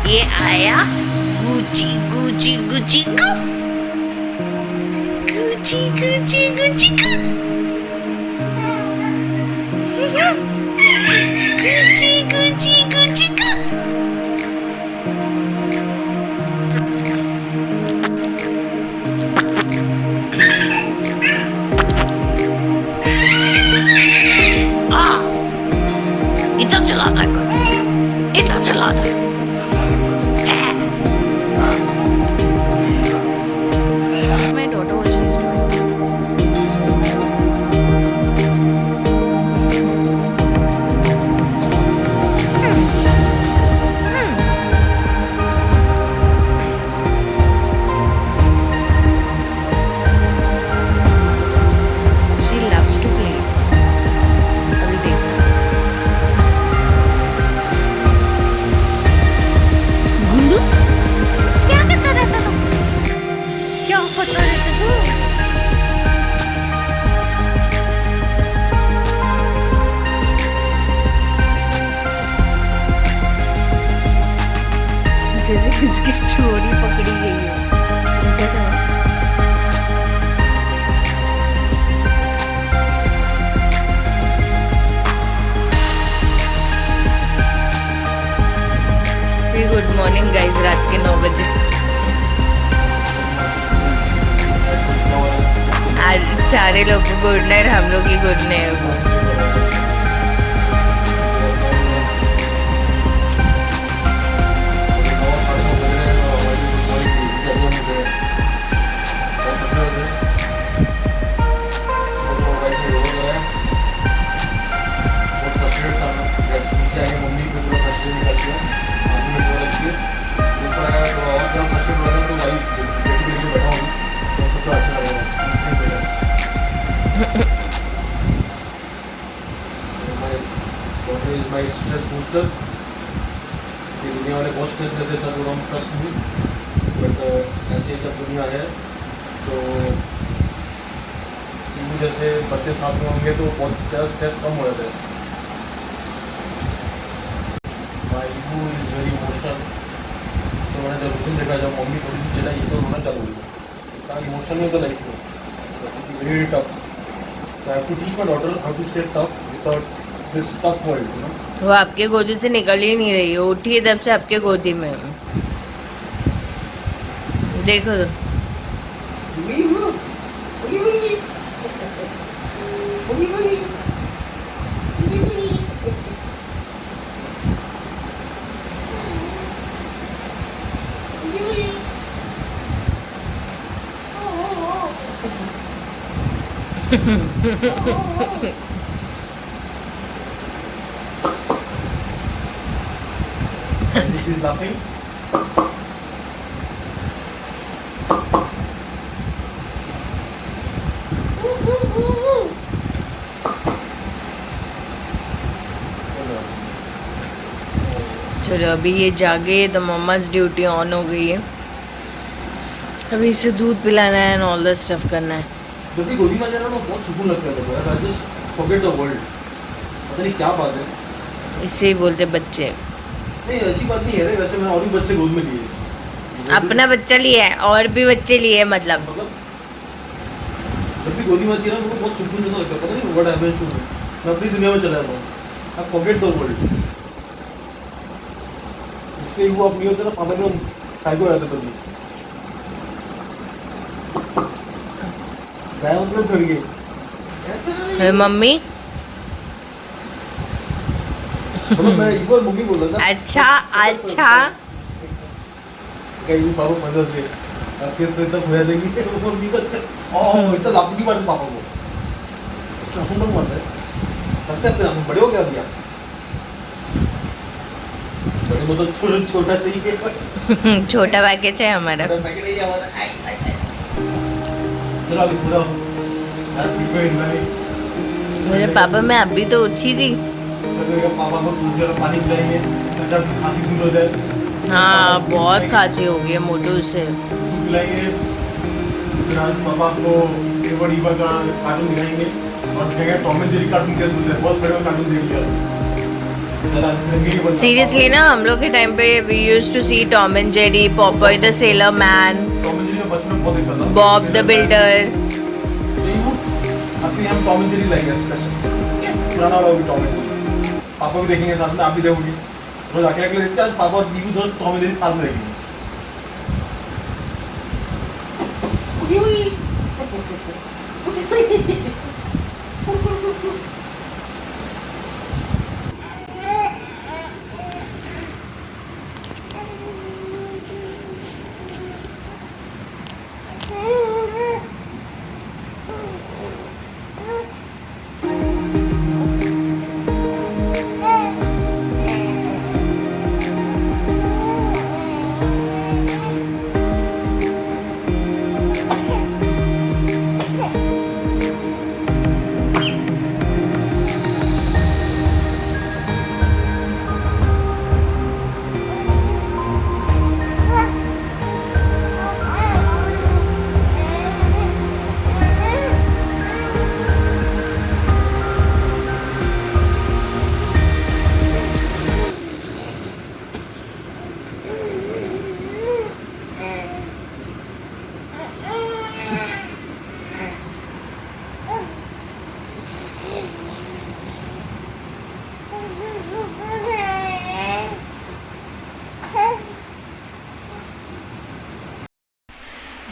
ये आया Gucci Gucci Gucci गु गुची गुची गुची गु गुची गुची गुची गु इतना चलाता है इतना चलाता है जैसे किसकी चोरी पकड़ी गई है। गुड मॉर्निंग गाइस, रात के 9 बजे। आज सारे लोग को गुड नाइट, हम लोग की good night. My stress booster. ये दुनिया वाले बहुत स्ट्रेस लेते सर, थोड़ा ट्रस्ट भी, बट ऐसे ही सब दुनिया है। तो जैसे बच्चे साथ में होंगे तो बहुत स्ट्रेस कम हो जाता है। My ego is very emotional. तो मैंने जब उस दिन देखा, जब मम्मी थोड़ी सी चिल्लाई तो रोना चालू हुई, कहा इमोशनल में तो लाइफ में वेरी टफ। तो I have to teach my daughter how to stay tough without this tough world, you know. वो आपके गोदी से निकल ही नहीं रही है, उठी है तब से आपके गोदी में। देखो तो And this is laughing. चलो अभी ये जागे तो मम्मा's ड्यूटी ऑन हो गई है। अभी इसे दूध पिलाना है एंड ऑल द स्टफ करना है। जब भी गोदी में जाना ना बहुत सुकून लगता है यार। I just forget the world. पता नहीं क्या बात है। इसे ही बोलते बच्चे। नहीं ऐसी बात नहीं है रे, वैसे मैंने और भी बच्चे गोद में लिए। अपना बच्चा लिया है और भी बच्चे लिए है मतलब। जब भी गोदी में ना मुझे बहुत सुकून जैसा लगता है। पता नहीं व्हाट हैपेंस टू मी। मैं अपनी दुनिया में चला जाता हूँ। I forget the world. इसलिए वो अपनी होते ना पापा ने साइको आया था तभी। गाय मतलब चढ़ गई। मम्मी मैं एक बार मम्मी बोल रहा था। अच्छा अच्छा कहीं पापा मदद दे फिर तक हो जाएगी मम्मी को। ओह इतना लाभ नहीं मारते पापा को। हम लोग मारते हैं लगता है हम बड़े हो गए अभी। आप छोटे मतलब छोटा सही है। छोटा पैकेज है हमारा। पैकेट नहीं आवा चलो अभी पूरा मेरे पापा मैं अभी तो उठी थी। पापा को दूध जरा पानी पिलाएंगे जब खांसी दूर हो जाए। हाँ बहुत खांसी हो गई है मोटू से। दूध पिलाएंगे फिर आज पापा को एवर ईवा का कार्टून दिखाएंगे और दिखाएंगे टॉम एंड जेरी कार्टून कैसे होता है। बहुत बड़े कार्टून देख लिया। सीरियसली ना हम लोग के टाइम पे we used to see Tom and Jerry, Popeye the sailor man, Tom and Jerry में बचपन में बहुत देखता था। Bob the builder. अभी हम टॉम एंड जेरी लाएंगे स्पेशल। पुराना वाला भी टॉम एंड जेरी पापा भी देखेंगे साथ में, आप भी देखोगे। रोज अकेले अकेले देखते हैं। आज पापा और दीदी दोनों टॉम एंड जेरी साथ में देखेंगे।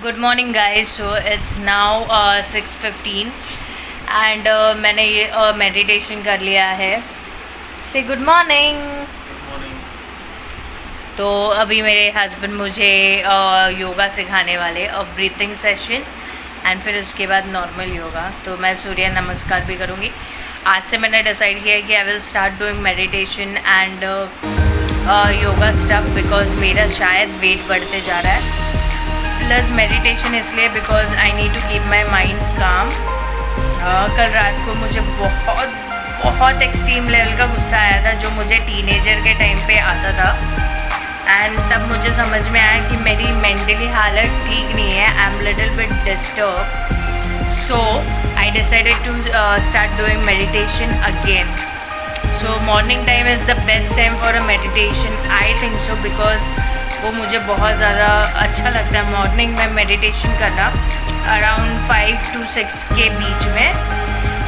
Good morning guys. So it's now 6:15 and मैंने ये मेडिटेशन कर लिया है। से गुड मॉर्निंग। तो अभी मेरे हस्बैंड मुझे योगा सिखाने वाले और ब्रीथिंग सेशन एंड फिर उसके बाद नॉर्मल योगा। तो मैं सूर्य नमस्कार भी करूँगी। आज से मैंने डिसाइड किया है कि I will start doing meditation and yoga stuff because मेरा शायद वेट बढ़ते जा रहा है। प्लस मेडिटेशन इसलिए because I need to keep my mind calm. कल रात को मुझे बहुत एक्सट्रीम लेवल का गुस्सा आया था जो मुझे टीनेजर के टाइम पे आता था एंड तब मुझे समझ में आया कि मेरी मेंटली हालत ठीक नहीं है। I am little bit disturb. So I decided to start doing meditation again. So morning time is the best time for a meditation I think so because वो मुझे बहुत ज़्यादा अच्छा लगता है मॉर्निंग में मेडिटेशन करना अराउंड 5 to 6 के बीच में।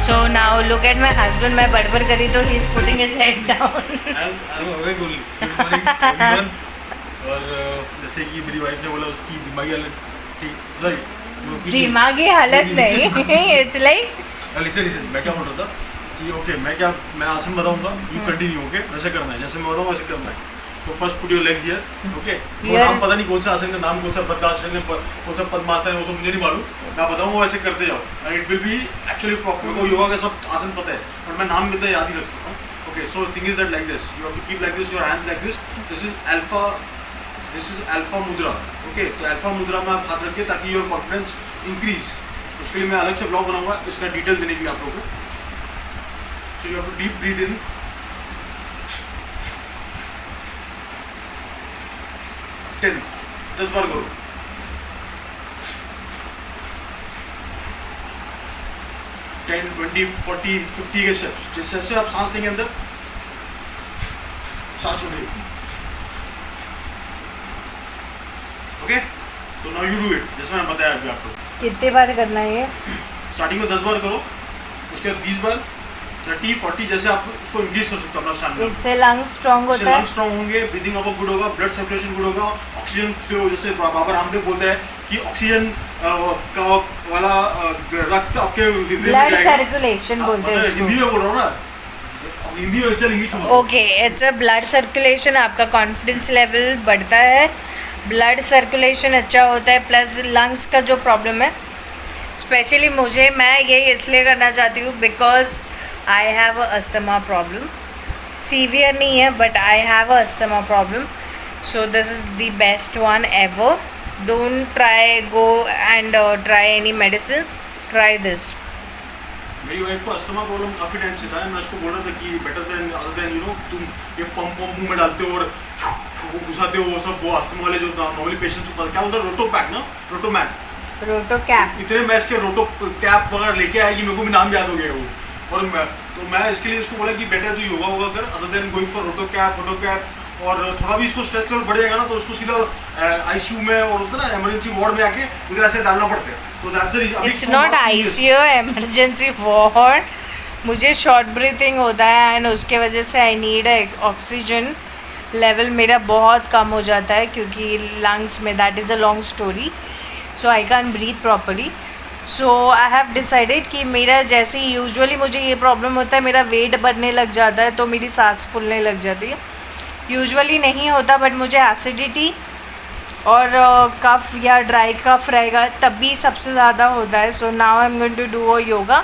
So now look at my husband. मैं बड़बड़ करी तो he is putting his head down. और जैसे कि मेरी वाइफ ने बोला उसकी दिमागी हालत नहीं इट्स लाइक लिसन मैं क्या बोल रहा था कि ओके मैं आसन बताऊंगा, यू कंटिन्यू। ओके वैसे करना है जैसे मैं बताऊँ वैसे करना है। तो first put your legs here, okay. वो नाम पता नहीं कौन सा आसन का नाम, कौन सा भद्रासन है, कौन सा पद्मासन है, वो सब मुझे नहीं मालूम। मैं बताऊंगा वैसे करते जाओ, and it will be actually proper. को योगा का सब आसन पता है, और मैं नाम कितना याद ही रख सकता हूँ। Okay, so thing is that like this, you have to keep like this, your hands like this. This is alpha mudra, okay. तो अल्फा मुद्रा में आप हाथ रखिए ताकि योर कॉन्फिडेंस इंक्रीज। उसके लिए मैं अलग से ब्लॉग बनाऊंगा इसका डिटेल देने के लिए आप लोगों को। So you have to deep breathe in, 10 बार करो। 10, 20, 40, 50 के स्टेप्स। जैसे जैसे आप सांस लेंगे अंदर, सांस छोड़िए, ओके। तो नाउ यू डू इट जैसे मैंने बताया अभी आपको। कितने बार करना है ये? स्टार्टिंग में 10 बार करो, उसके बाद 20 बार, 30, 40, जैसे आप उसको इंक्रीज कर सकते हो अपना स्टैमिना। इससे लंग्स स्ट्रॉन्ग होता है, लंग्स स्ट्रॉन्ग होंगे, ब्रीदिंग आपका गुड होगा, ब्लड सर्कुलेशन गुड होगा, ऑक्सीजन फ्लो, जैसे बाबा रामदेव बोलते हैं कि ऑक्सीजन का वाला रक्त आपके ब्लड सर्कुलेशन बोलते हैं हिंदी में बोल रहा हूँ ना, हिंदी में, चल इंग्लिश में। Okay, it's a blood circulation, आपका कॉन्फिडेंस लेवल बढ़ता है, ब्लड सर्कुलेशन अच्छा होता है, प्लस लंग्स का जो प्रॉब्लम है, स्पेशली मुझे, मैं ये इसलिए करना चाहती हूँ because I have a asthma problem. Severe नहीं है but I have a asthma problem, so this is the best one ever. Don't try go and try any medicine, try this. मेरी वाइफ को अस्थमा प्रॉब्लम काफ़ी time से था, मैं उसको बोल रहा था कि बेटर देन अदर देन तुम ये पंप मुंह में डालते हो और वो घुसाते हो, वो सब, वो अस्थमा वाले जो नॉर्मली पेशेंट्स को क्या होता है, रोटो पैक ना, रोटो कैप, इतने मैं इसके रोटो कैप वगैरह लेके आया कि मेरे को भी नाम याद हो गया वो। और मैं इसके लिए इसको बोला कि बेटर तू योगा कर अदर देन गोइंग फॉर रोटो कैप। और थोड़ा भी इसको स्ट्रेस लेवल बढ़ जाएगा ना तो उसको सीधा आईसीयू में और होता है ना इमरजेंसी वार्ड में आके उधर ऐसे डालना पड़ता है। तो that's the reason. It's not ICU, emergency ward. मुझे शॉर्ट ब्रीथिंग होता है एंड उसके वजह से आई नीड ऑक्सीजन लेवल मेरा बहुत कम हो जाता है क्योंकि लंग्स में, that is a long story, so I can breathe properly. So I have decided कि मेरा जैसे यूजुअली मुझे ये प्रॉब्लम होता है, मेरा वेट बढ़ने लग जाता है तो मेरी सांस फूलने लग जाती है। यूजुअली नहीं होता बट मुझे एसिडिटी और कफ या ड्राई कफ रहेगा तब भी सबसे ज़्यादा होता है। So now I am going to do a yoga,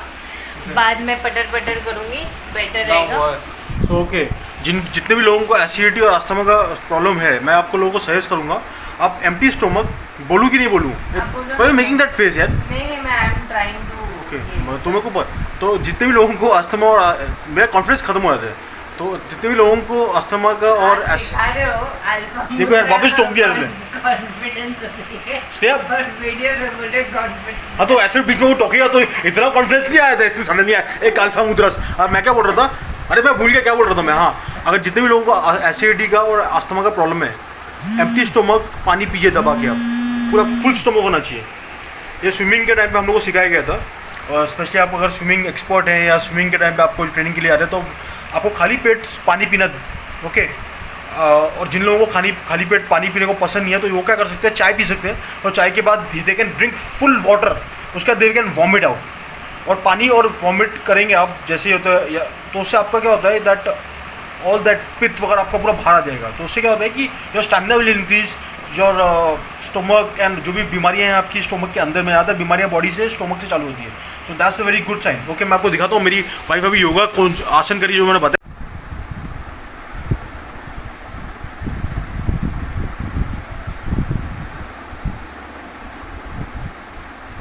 बाद में पटर करूँगी, बेटर रहेगा। सो ओके, जितने भी लोगों को एसिडिटी और अस्थमा का प्रॉब्लम है, मैं आपको लोगों को सजेस्ट करूँगा, आप एम्प्टी स्टोमक, बोलूँ कि नहीं बोलूँ, मेकिंग दैट फेस यार, नहीं मैं I am trying to, okay. तो मेरे को तो जितने भी लोगों को अस्थमा और मेरा कॉन्फिडेंस खत्म हो जाता है, तो जितने भी लोगों को अस्थमा का और देखो यार वापस टोक दिया इसने, हाँ तो ऐसे बीच में वो टोकेगा तो इतना कॉन्फिडेंस नहीं आया था, इससे समझ नहीं आया एक अल्फा मुद्रा। अब मैं क्या बोल रहा था, अरे मैं भूल गया क्या बोल रहा था मैं। हाँ, अगर जितने भी लोगों को एसिडिटी का और अस्थमा का प्रॉब्लम है, एम्प्टी स्टोमक पानी पीजिए दबा के, आप पूरा फुल स्टोमक होना चाहिए। ये स्विमिंग के टाइम पे हम लोग को सिखाया गया था, और स्पेशली आप अगर स्विमिंग एक्सपर्ट हैं या स्विमिंग के टाइम पे आपको ट्रेनिंग के लिए आते हैं तो आपको खाली पेट पानी पीना, ओके। और जिन लोगों को खाली पेट पानी पीने को पसंद नहीं है तो वो क्या कर सकते हैं, चाय पी सकते हैं, और चाय के बाद they can drink full water, उसका दे कैन वॉमिट आउट। और पानी और वॉमिट करेंगे आप जैसे ही होता है, तो उससे आपका क्या होता है दैट ऑल दैट पित्त वगैरह आपका पूरा बाहर आ जाएगा। तो उससे क्या होता है कि your stamina will increase, your stomach and जो भी बीमारियाँ हैं आपकी स्टोमक के अंदर में, ज़्यादा बीमारियाँ बॉडी से स्टोमक से चालू होती है। So that's a very good sign. Okay, मैं आपको दिखाता हूँ, मेरी वाइफ अभी योगा कौन आसन करी जो मैंने बताया।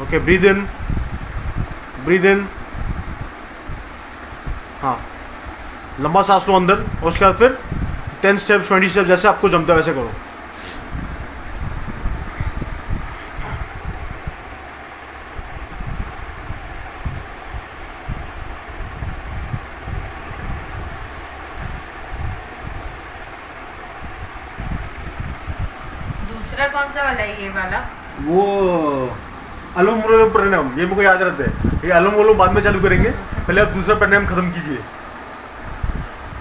ओके, ब्रीद इन, हाँ, लंबा सांस लो अंदर, और उसके बाद फिर 10 स्टेप 20 स्टेप जैसे आपको जमता है वैसे करो। दूसरा कौन सा वाला है, ये वाला? वो अनुलोम विलोम प्राणायाम, ये मेरे को याद रहता है। ये अनुलोम विलोम बाद में चालू करेंगे, पहले आप दूसरा प्राणायाम खत्म कीजिए।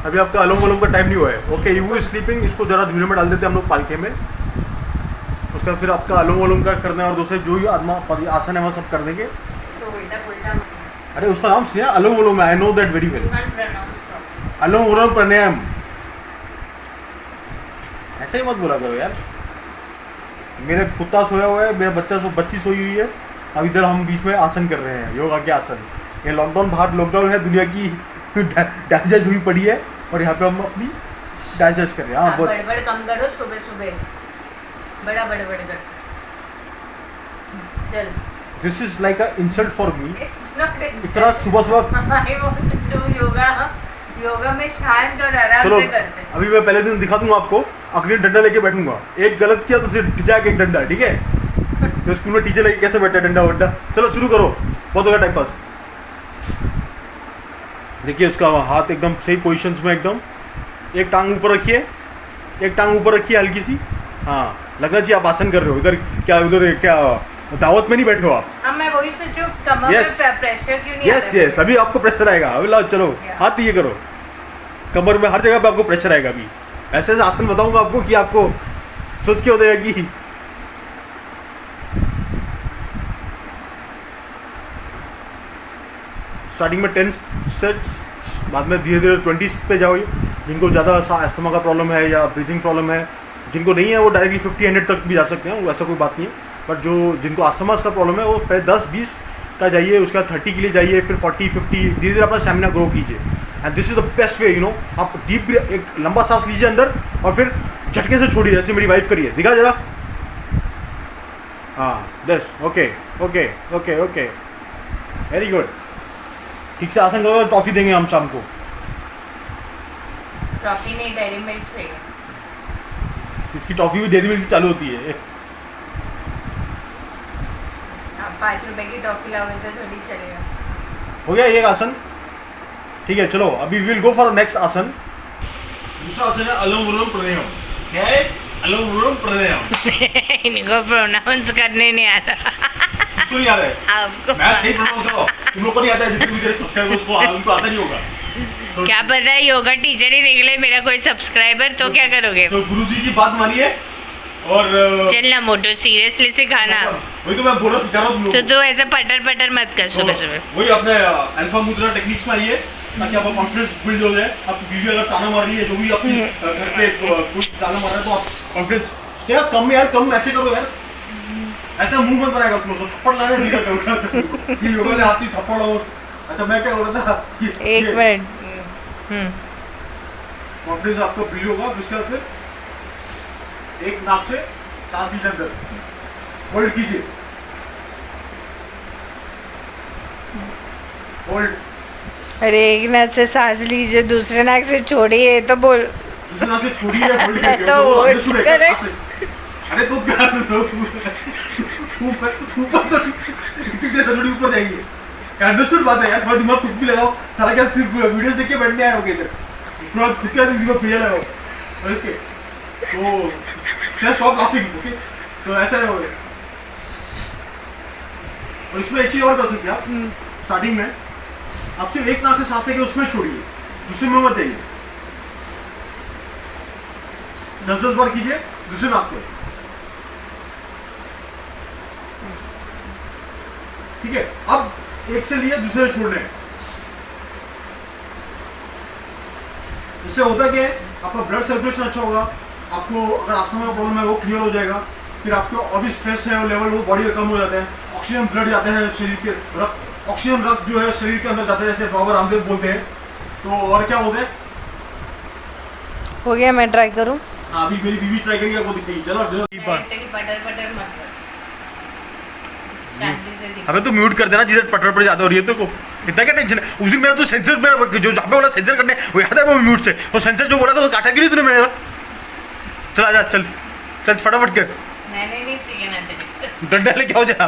अभी आपका अनुलोम विलोम का टाइम नहीं हुआ है। ओके, यू स्लीपिंग, इसको जरा झूले में डाल देते हैं हम लोग पालके में, उसका फिर आपका अनुलोम विलोम का करना है, और दूसरे जो भी आसन है वो सब कर देंगे। अरे उसका नाम सुनिए, anulom vilom, I know that very well. Anulom vilom pranayama, ऐसे ही मत बोला करो यार। मेरे कुत्ता सोया हुआ है, मेरा बच्ची सोई हुई है, अब इधर हम बीच में आसन कर रहे हैं, योगा के आसन। ये लॉकडाउन, बाहर लॉकडाउन है, दुनिया की डाइजेस्ट हुई पड़ी है और यहाँ पे हम अपनी डाइजेस्ट कर रहे हैं। हाँ, बड़बड़ कम करो, सुबह सुबह बड़ा बड़बड़ कर। चल, this is like a insult for me. It's not insult. इतना सुबह सुबह। I want to do yoga. Yoga में शांत और आराम चलो से करते हैं। अभी मैं पहले दिन दिखा दूंगा आपको, अगले डंडा लेके बैठूंगा। एक गलत किया तो सिर्फ जाके एक डंडा, ठीक है? तो स्कूल में टीचर लेके कैसे बैठा है डंडा वंडा। चलो शुरू करो, बहुत होगा टाइम पास। देखिए उसका हाथ एकदम सही पोजीशंस में, एकदम एक टांग ऊपर रखिए, एक टांग ऊपर रखिए हल्की सी। हाँ, लगना चाहिए आप आसन कर रहे हो। इधर क्या, उधर क्या दावत में नहीं बैठे हो आप। हाँ, मैं वही सोचूं कमर Yes. में प्रेशर क्यों नहीं यस यस, अभी आपको प्रेशर आएगा। अभी लाओ, चलो हाथ ये करो, कमर में हर जगह पे आपको प्रेशर आएगा। अभी ऐसे ऐसे आसन बताऊंगा आपको कि आपको सोच के हो जाएगा कि स्टार्टिंग में 10 सेट्स, बाद में धीरे धीरे 20 पे जाओ। जिनको ज़्यादा अस्थमा का प्रॉब्लम है या ब्रीथिंग प्रॉब्लम है, जिनको नहीं है वो डायरेक्टली 50-100 तक भी जा सकते हैं, वैसा कोई बात नहीं है। बट जो जिनको अस्थमा का प्रॉब्लम है वो पहले 10-20 का जाइए, उसके बाद 30 के लिए जाइए, फिर 40-50, धीरे धीरे अपना स्टेमिना ग्रो कीजिए। And this is the best way, you know. आप डीप एक लंबा सांस लीजिए अंदर और फिर झटके से छोड़िए, जैसे मेरी वाइफ करिए। दिखा जरा। हाँ, दस, okay okay okay okay, very good. ठीक से आसन करोगे, टॉफी देंगे हम शाम को। टॉफी नहीं, डेयरी मिल्क चाहिए। इसकी टॉफी भी डेयरी मिल्क चालू होती है। आप 5 रुपए की टॉफी लाओगे तो थोड़ी चलेगा। हो गया ये आसन, ठीक है। चलो अभी विल गो फॉर नेक्स्ट आसन। दूसरा आसन है अनुलोम विलोम प्राणायाम। क्या है? अनुलोम विलोम प्राणायाम। इनको प्रोनाउंस करने नहीं आ रहा। किसको नहीं आ रहा है? आपको मैं सही प्रोनाउंस कर रहा हूं। तुम लोग को नहीं आता है, जितने भी मेरे सब्सक्राइबर्स को उनको आता नहीं होगा। तो क्या पता है योगा टीचर ही निकले मेरा कोई सब्सक्राइबर, तो क्या करोगे? तो गुरुजी की बात मानिए और चलना मोटो, सीरियसली सिखाना। वही तो मैं बोल रहा, सिखा रहा हूं तुम लोगों तो ऐसा पटर पटर मत कर सुबह सुबह। को। वही अपने अल्फा मुद्रा टेक्निक्स में आइए, ताकि आपका कॉन्फिडेंस बिल्ड हो जाए। आप वीडियो अगर ताना मार रही है, जो भी अपनी घर पे कुछ ताना मार रहा है, तो आप कॉन्फिडेंस स्टेप कम यार, कम ऐसे करो यार। ऐसा मुंह मत बनाएगा उसको, थप्पड़ लाने नहीं करता। ये योगा में हाथ से थप्पड़ और अच्छा, मैं क्या बोल रहा था, एक मिनट। कॉन्फिडेंस आपका बिल्ड होगा। उसके बाद फिर एक नाक से सांस लीजिए अंदर, होल्ड कीजिए, होल्ड। अरे एक नाक से सांस लीजिए, दूसरे नाक से छोड़िए तो बोल। दूसरे नाक से छोड़िए, होल्ड कीजिए। तो होल्ड अंदर करे। अरे तो क्या ऊपर ऊपर तो थोड़ी ऊपर जाएंगे। अंडरस्टूड बात है यार, थोड़ा दिमाग खुद भी लगाओ। सारा क्या सिर्फ वीडियोस देख के बैठने आए हो इधर? थोड़ा खुद का दिमाग भैया लगाओ। ओके, तो क्या स्टॉप लाफिंग, ओके? तो ऐसा है। और इसमें एक चीज और कर सकते हैं आप। स्टार्टिंग में आप सिर्फ एक नाक से सांस लेके उसमें छोड़िए, दूसरे में मत जाइए। 10-10 बार कीजिए दूसरे नाक पे, ठीक है? अब एक से लिए दूसरे से छोड़ने। इससे होता क्या है, आपका ब्लड सर्कुलेशन अच्छा होगा। आपको अगर अस्थमा का प्रॉब्लम है वो क्लियर हो जाएगा। फिर आपको और भी स्ट्रेस है वो लेवल वो बॉडी का कम हो जाता है। ऑक्सीजन ब्लड जाते हैं शरीर के, ऑक्सीजन रक्त जो है शरीर के अंदर जाता है, जैसे बाबा रामदेव बोलते हैं। तो और क्या बोलते हैं? हो गया, मैं ट्राई करूं। हाँ, अभी मेरी बीवी ट्राई करेगी, आपको दिखेगी। चलो पटर पटर मत कर, शांति से दिखा। अबे तो म्यूट कर देना, जिधर पटर पर ज्यादा हो रही है। तो को इतना क्या टेंशन है? उस दिन मेरा तो सेंसर में जो जहाँ पे बोला सेंसर करने, वो याद है वो म्यूट से, वो सेंसर जो बोला था वो काटा क्यों नहीं तूने मेरा? चल आजा, चल चल फटाफट कर। मैंने नहीं सीखना तेरे। डंडा लेके आओ जरा,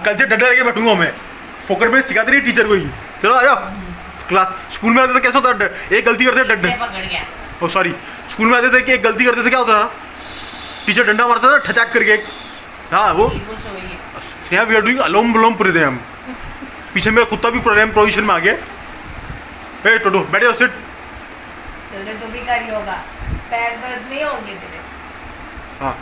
कल से डंडा लेके बैठूंगा मैं। फोकट में सिखाते नहीं टीचर को ही। चलो आ जाओ। क्लास स्कूल में आते थे कैसा होता, एक गलती करते डंडा, पकड़ गया। ओ सॉरी, स्कूल में आते थे कि एक गलती करते थे, क्या होता था? टीचर डंडा मारता था ठचाक करके एक। हाँ वो स्नेहा, वी आर डूइंग अनुलोम विलोम प्राणायाम। पीछे मेरा कुत्ता भी प्राणायाम पोजीशन में आ गया। ए टोटो बैठे हो, सिट। तो भी कर योगा, पैर दर्द नहीं होंगे तेरे। हाँ,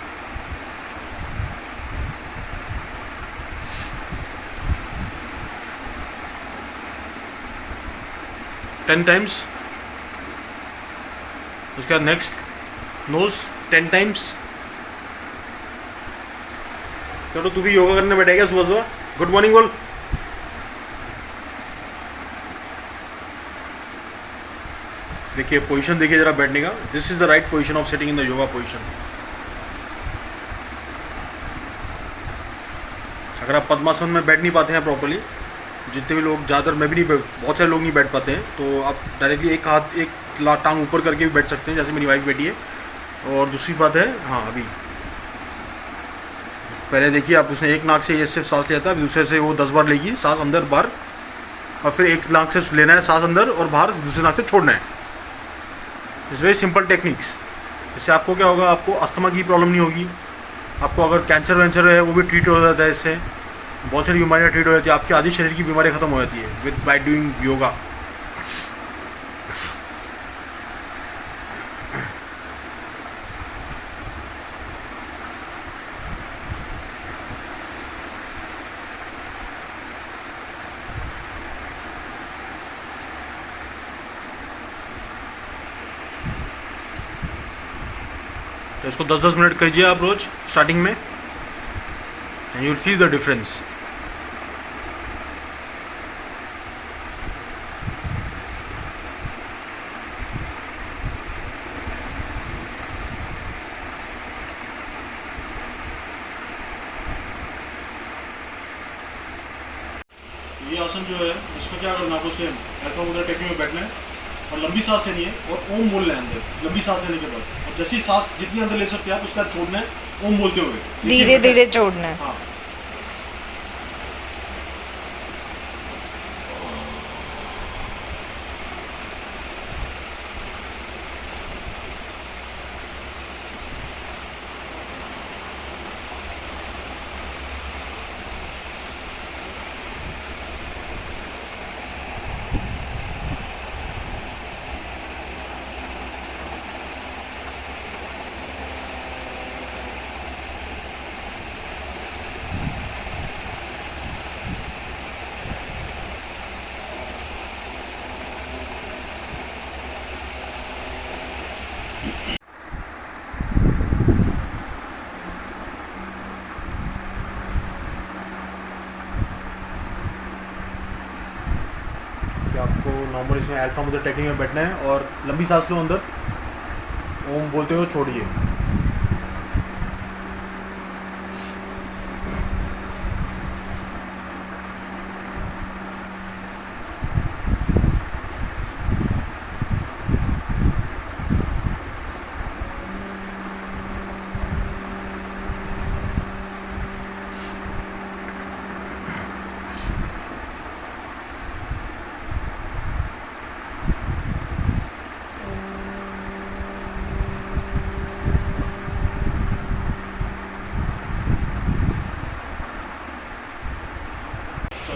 टेन टाइम्स। उसके बाद नेक्स्ट नोज, 10 टाइम्स। चलो तू भी योगा करने बैठेगा सुबह सुबह। गुड मॉर्निंग बोल। देखिए पोजीशन देखिए जरा बैठने का। This is the right position of sitting in the yoga position. अगर आप पद्मासन में बैठ नहीं पाते हैं प्रॉपर्ली, जितने भी लोग, ज़्यादातर मैं भी नहीं, बहुत सारे लोग नहीं बैठ पाते हैं, तो आप डायरेक्टली एक हाथ एक टांग ऊपर करके भी बैठ सकते हैं, जैसे मेरी वाइफ बैठी है। और दूसरी बात है, हाँ अभी पहले देखिए आप, उसने एक नाक से ये सिर्फ सांस लिया था, अभी दूसरे से वो 10 बार लेगी सांस अंदर बाहर, और फिर एक नाक से लेना है सांस अंदर और बाहर, दूसरे नाक से छोड़ना है। It's very simple techniques. इससे आपको क्या होगा, आपको अस्थमा की प्रॉब्लम नहीं होगी। आपको अगर कैंसर वैंसर है वो भी ट्रीट हो जाता है इससे। बहुत सारी बीमारियाँ ट्रीट हो जाती है, आपके आधी शरीर की बीमारियाँ ख़त्म हो जाती है विद बाय डूइंग योगा। तो इसको 10-10 मिनट कीजिए आप रोज़ स्टार्टिंग में, and you will feel the difference. ये आसन जो है इसमें क्या करना, आपको सेम ऐसा उधर टेक्निक में बैठना है और लंबी सांस लेनी है और ओम बोलना है अंदर। लंबी सांस लेने के बाद और जैसी सांस जितनी अंदर ले सकते हैं आप, उसका छोड़ना है ओम बोलते हुए, धीरे धीरे छोड़ना है। हाँ। आपको नॉर्मल इसमें अल्फा मुद्रा टेक्निक में बैठना है और लंबी सांस लो अंदर, ओम बोलते हुए छोड़िए।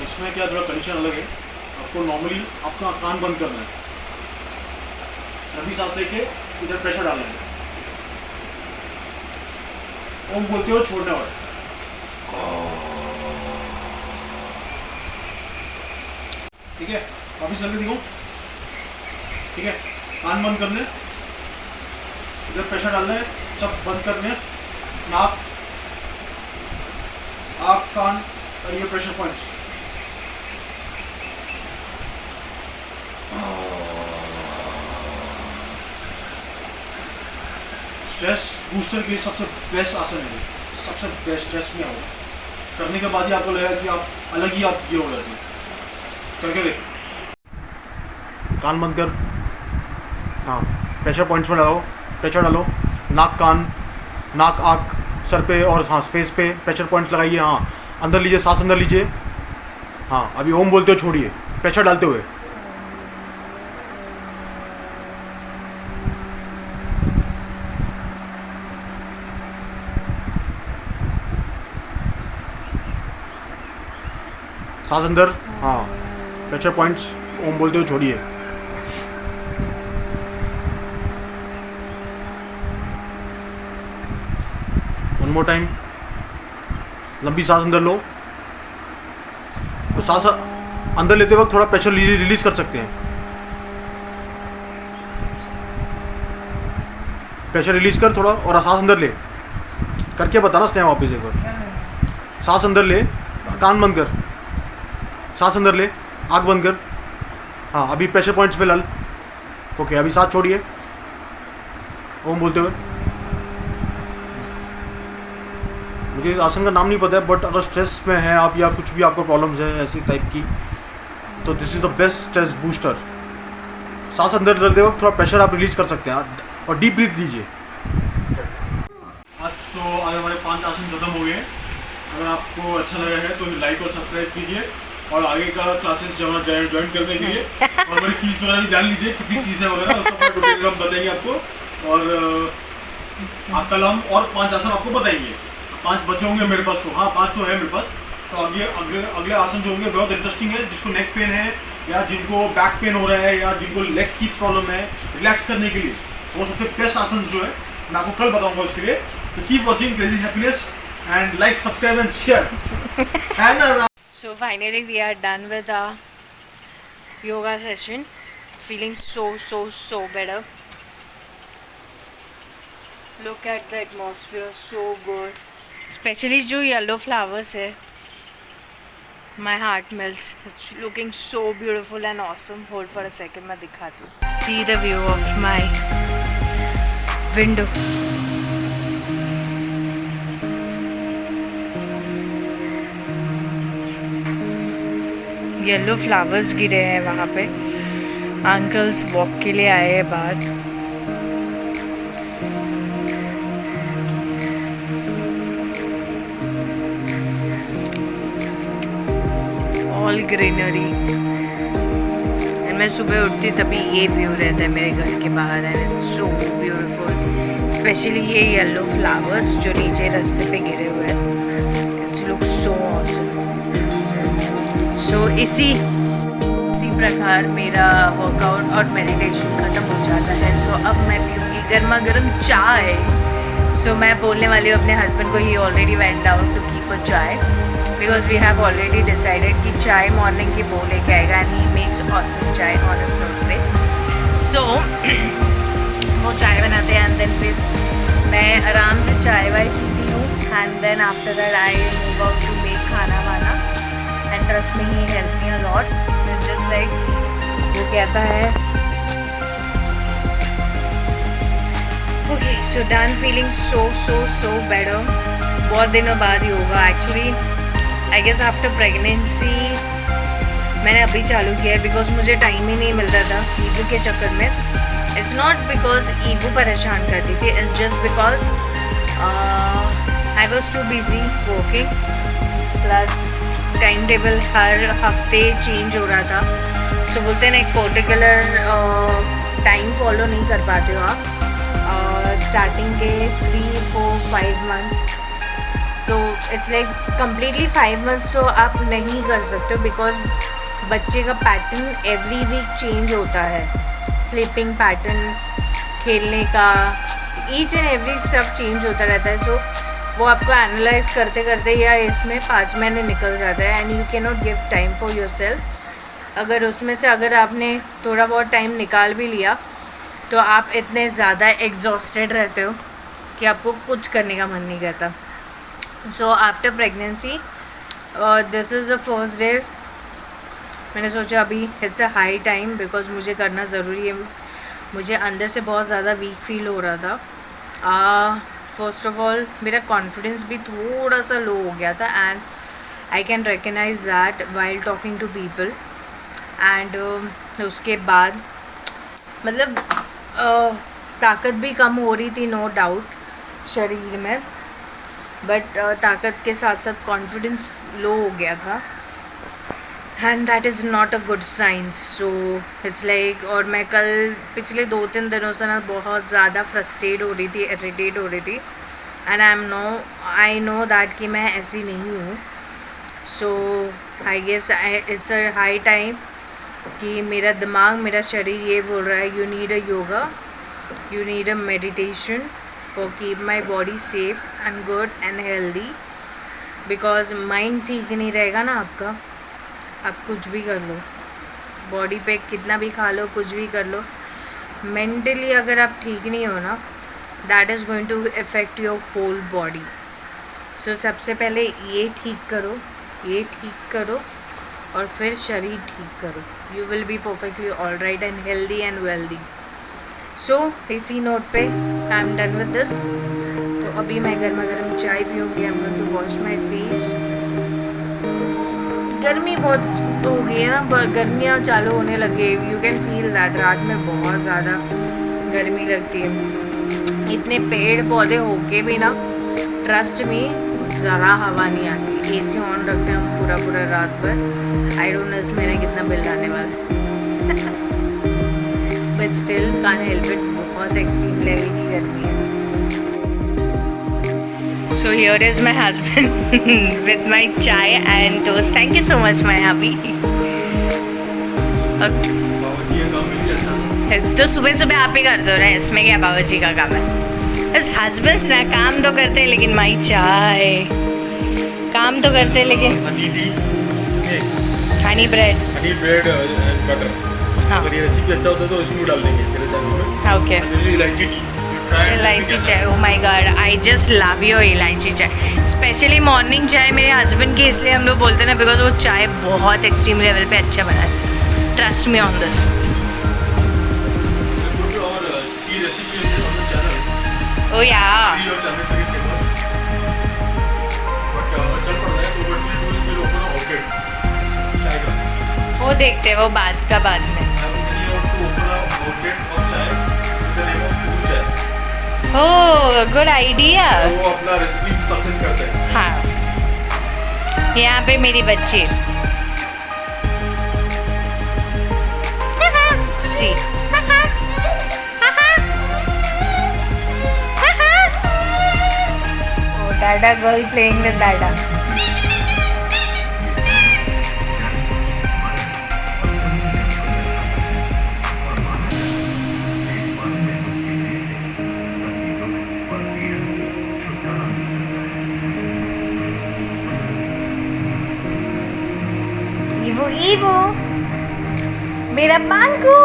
इसमें क्या थोड़ा कंडीशन अलग है, आपको नॉर्मली अपना कान बंद करना है, लंबी सांस लेके इधर प्रेशर डालना है, ओम बोलते हो छोड़ने वाला। ठीक है, वापिस करके दिखाऊं। ठीक है, कान बंद करने, इधर प्रेशर डालना है, सब बंद करने, नाक, आँख, कान और ये प्रेशर पॉइंट्स। स्ट्रेस बूस्टर के सबसे बेस्ट आसन है, सबसे बेस्ट। स्ट्रेस में आओ, करने के बाद ही आपको लगेगा कि आप अलग ही आप ये हो जाती है। करके देख, कान बंद कर, हाँ प्रेशर पॉइंट्स में लगाओ, प्रेशर डालो, नाक, कान, नाक, आँख, सर पे और हाँ फेस पे प्रेशर पॉइंट्स लगाइए। हाँ अंदर लीजिए, सांस अंदर लीजिए। हाँ अभी ओम बोलते हो छोड़िए, प्रेशर डालते हुए। सांस अंदर, हाँ प्रेशर पॉइंट्स, ओम बोलते हुए छोड़िए। वन मोर टाइम, लंबी सांस अंदर लो, तो सांस अंदर लेते वक्त थोड़ा प्रेशर रिलीज कर सकते हैं। प्रेशर रिलीज कर थोड़ा और सांस अंदर ले करके बताना स्नेहा वापस एक बार। सांस अंदर ले, कान बंद कर, सांस अंदर ले, आँख बंद कर। हाँ अभी प्रेशर पॉइंट्स पे लाल। ओके अभी सांस छोड़िए ओम बोलते हुए। मुझे इस आसन का नाम नहीं पता है बट अगर स्ट्रेस में है आप या कुछ भी आपको प्रॉब्लम्स है ऐसी टाइप की तो this is the best stress booster. सांस अंदर डालते वक्त थोड़ा प्रेशर आप रिलीज कर सकते हैं और डीप ब्रीथ लीजिए। आज हमारे 5 आसन खत्म हो गए हैं। अगर आपको अच्छा लगा है तो लाइक और सब्सक्राइब कीजिए और आगे का क्लासेस जब ज्वाइन करने के लिए और हमारी फीस वगैरह भी जान लीजिए कितनी फीस है वगैरह उसका डिटेल हम बताएंगे आपको। और कल हम और 5 आसन आपको बताएंगे। 5 बचे होंगे मेरे पास तो, हाँ 5 तो है मेरे पास। तो अगले आसन जो होंगे बहुत इंटरेस्टिंग है। जिसको नेक पेन है या जिनको बैक पेन हो रहा है या जिनको लेग्स की प्रॉब्लम है रिलैक्स करने के लिए वो सबसे बेस्ट आसन जो है मैं आपको कल बताऊंगा उसके लिए। तो keep watching crazy happiness and like subscribe and share. So finally we are done with our yoga session. Feeling so better. Look at the atmosphere, so good. Especially जो yellow flowers है. My heart melts. It's looking so beautiful and awesome. Hold for a second, मैं दिखाती हूँ. See the view of my window. Yellow flowers गिरे हैं वहाँ पे। Uncles walk के लिए आए हैं बाहर। All greenery. एंड मैं सुबह उठती तभी ये व्यू रहता है मेरे घर के बाहर एंड सो ब्यूटीफुल। स्पेशली ये येलो फ्लावर्स जो नीचे रास्ते पे गिरे हुए हैं। It's look so awesome. So इसी प्रकार मेरा वर्कआउट और मेडिटेशन ख़त्म हो जाता है। सो अब मैं पीऊँगी गर्मा गर्म चाय। सो मैं बोलने वाली हूँ अपने हस्बैंड को, he already went out to keep a chai because we have already decided कि चाय मॉर्निंग की वो लेके आएगा and he makes awesome chai on a note पे। सो वो चाय बनाते हैं एंड देन फिर मैं आराम से चाय वाय पीती हूँ and then after that I move out to make खाना वाना। And trust me, he helped me a lot. It's just like वो कहता है okay, so done feeling so better. बहुत दिनों बाद yoga actually I guess after pregnancy मैंने अभी चालू किया है बिकॉज मुझे टाइम ही नहीं मिलता था ईगो के चक्कर में। इट्स नॉट बिकॉज ईगो परेशान करती थी, it's just because I was too busy working plus time table हर हफ्ते चेंज हो रहा था। सो बोलते हैं ना एक पर्टिकुलर टाइम फॉलो नहीं कर पाते हो आप। स्टार्टिंग के 3, 4, 5 मंथ्स तो इट्स लाइक कम्प्लीटली 5 मंथ्स तो आप नहीं कर सकते बिकॉज बच्चे का पैटर्न एवरी वीक चेंज होता है। स्लीपिंग पैटर्न, खेलने का, each and every stuff change होता रहता है। सो वो आपको एनालाइज करते करते या इसमें 5 महीने निकल जाता है and you can not give time for your self. अगर उसमें से अगर आपने थोड़ा बहुत टाइम निकाल भी लिया तो आप इतने ज़्यादा एग्जॉस्टेड रहते हो कि आपको कुछ करने का मन नहीं करता। So after pregnancy this is the first day मैंने सोचा अभी it's a high time because मुझे करना ज़रूरी है। मुझे अंदर से बहुत ज़्यादा वीक फील हो रहा था। फर्स्ट ऑफ ऑल मेरा कॉन्फिडेंस भी थोड़ा सा लो हो गया था and I can recognise that while talking to people and उसके बाद मतलब ताकत भी कम हो रही थी नो डाउट शरीर में, बट ताकत के साथ साथ कॉन्फिडेंस लो हो गया था and that is not a good sign. So it's like और मैं कल पिछले 2-3 दिनों से ना बहुत ज़्यादा फ्रस्ट्रेट हो रही थी, इरिटेट हो रही थी एंड आई नो दैट कि मैं ऐसी नहीं हूँ। So I guess it's a high time कि मेरा दिमाग मेरा शरीर ये बोल रहा है you need a yoga, you need a meditation for keep my body safe and good and healthy because mind ठीक नहीं रहेगा ना आपका, आप कुछ भी कर लो, बॉडी पे कितना भी खा लो, कुछ भी कर लो, मेंटली अगर आप ठीक नहीं हो ना that is going to affect your whole body. So सबसे पहले ये ठीक करो, ये ठीक करो और फिर शरीर ठीक करो. You will be perfectly all right and healthy and wealthy. So इसी नोट पे I am done with this. तो अभी मैं गर्मा गर्म चाय पीऊँगी. I am going to wash my face. गर्मी बहुत हो गई है ना, गर्मियाँ चालू होने लगे. You can feel that. रात में बहुत ज़्यादा गर्मी लगती है. इतने पेड़ पौधे होके भी ना, ट्रस्ट में ज़रा हवा नहीं आती. एसी ऑन रखते हैं हम पूरा पूरा रात भर. आई डोंट नो इस महीने कितना बिल आने वाला है. But still can't help it. बहुत एक्सट्रीम लेवल की गर्मी है. So here is my husband with my chai and toast. Thank you so much, my hubby. तो सुबह सुबह आप ही कर दो ना, इसमें क्या बावर्ची का काम है. बस हस्बैंड्स ना काम तो करते हैं, लेकिन माई चाय काम तो करते हैं, लेकिन हनी ब्रेड एंड बटर. हाँ. अगर ये रेसिपी अच्छा होता है तो इसमें भी डाल देंगे तेरे चाय में. ओके. इलायची टी. इलायची चाय. Oh my God, I just love your इलायची चाय. स्पेशली मॉर्निंग चाय मेरे हस्बैंड की इसलिए हम लोग बोलते हैं ना, बिकॉज वो चाय बहुत एक्सट्रीम लेवल पे अच्छा बना है. Trust me on this. Oh yeah वो देखते हैं, वो बात का बाद में. Oh good idea. वो अपना रेसिपी सक्सेस करते हैं. हाँ, यहाँ पे मेरी बच्ची सी. Oh, Dada girl playing with Dada. Evo, Evo, मेरा पांकू.